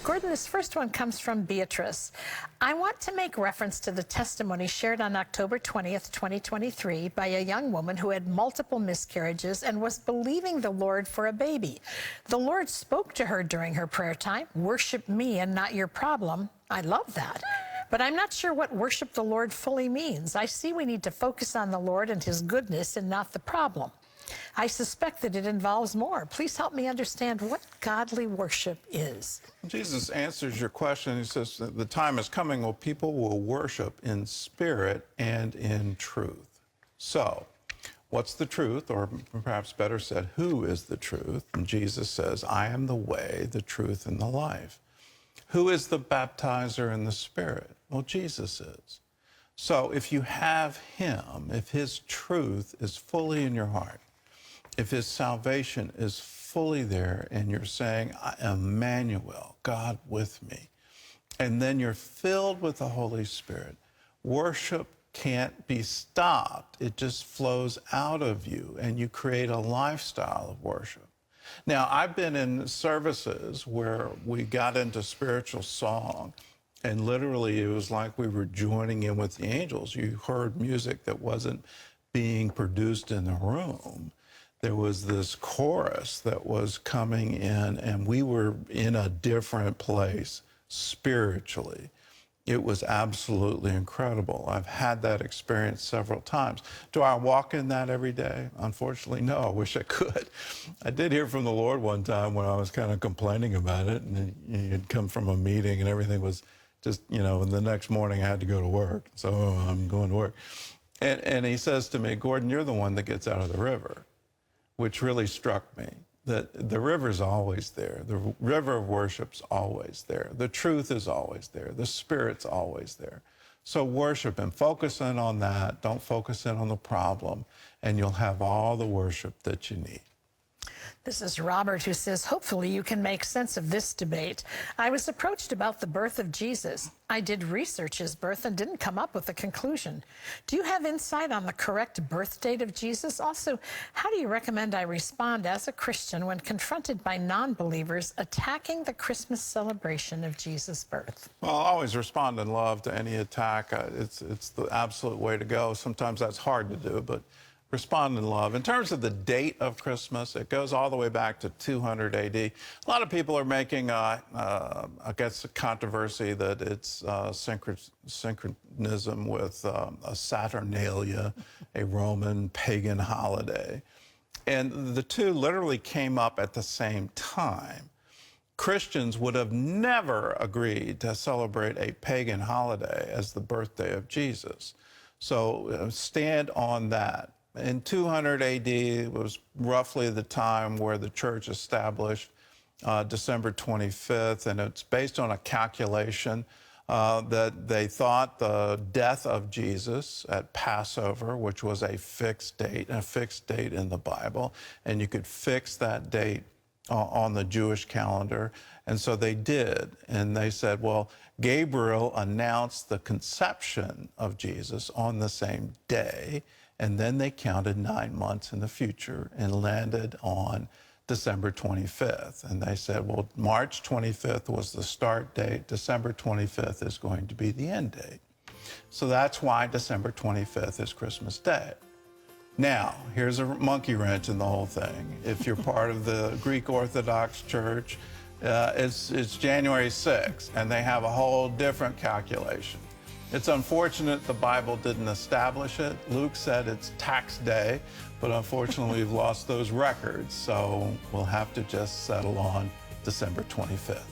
Gordon, this first one comes from Beatrice. I want to make reference to the testimony shared on October 20th, 2023 by a young woman who had multiple miscarriages and was believing the Lord for a baby. The Lord spoke to her during her prayer time, "Worship me and not your problem." I love that. But I'm not sure what worship the Lord fully means. I see we need to focus on the Lord and his goodness and not the problem. I suspect that it involves more. Please help me understand what godly worship is. Jesus answers your question. He says, the time is coming when people will worship in spirit and in truth. So, what's the truth? Or perhaps better said, who is the truth? And Jesus says, I am the way, the truth, and the life. Who is the baptizer in the Spirit? Well, Jesus is. So if you have him, if his truth is fully in your heart, if his salvation is fully there and you're saying, I am Emmanuel, God with me, and then you're filled with the Holy Spirit, worship can't be stopped. It just flows out of you and you create a lifestyle of worship. Now, I've been in services where we got into spiritual song, and literally it was like we were joining in with the angels. You heard music that wasn't being produced in the room. There was this chorus that was coming in, and we were in a different place spiritually. It was absolutely incredible. I've had that experience several times. Do I walk in that every day? Unfortunately, no. I wish I could. I did hear from the Lord one time when I was kind of complaining about it, and you'd come from a meeting and everything was just, and the next morning I had to go to work. So I'm going to work. And he says to me, Gordon, you're the one that gets out of the river, which really struck me. That the river's always there. The river of worship's always there. The truth is always there. The Spirit's always there. So worship and focus in on that. Don't focus in on the problem, and you'll have all the worship that you need. This is Robert, who says, hopefully you can make sense of this debate. I was approached about the birth of Jesus. I did research his birth and didn't come up with a conclusion. Do you have insight on the correct birth date of Jesus? Also, how do you recommend I respond as a Christian when confronted by non-believers attacking the Christmas celebration of Jesus' birth? Well, I'll always respond in love to any attack. It's the absolute way to go. Sometimes that's hard to do, but respond in love. In terms of the date of Christmas, it goes all the way back to 200 AD. A lot of people are making, I guess, a controversy that it's synchronism with a Saturnalia, a Roman pagan holiday. And the two literally came up at the same time. Christians would have never agreed to celebrate a pagan holiday as the birthday of Jesus. So stand on that. In 200 AD was roughly the time where the church established December 25th, and it's based on a calculation that they thought the death of Jesus at Passover, which was a fixed date in the Bible, and you could fix that date on the Jewish calendar. And so they did, and they said, well, Gabriel announced the conception of Jesus on the same day, and then they counted 9 months in the future and landed on December 25th. And they said, well, March 25th was the start date. December 25th is going to be the end date. So that's why December 25th is Christmas Day. Now, here's a monkey wrench in the whole thing. If you're part of the Greek Orthodox Church, it's January 6th, and they have a whole different calculation. It's unfortunate the Bible didn't establish it. Luke said it's tax day, but unfortunately we've lost those records, so we'll have to just settle on December 25th.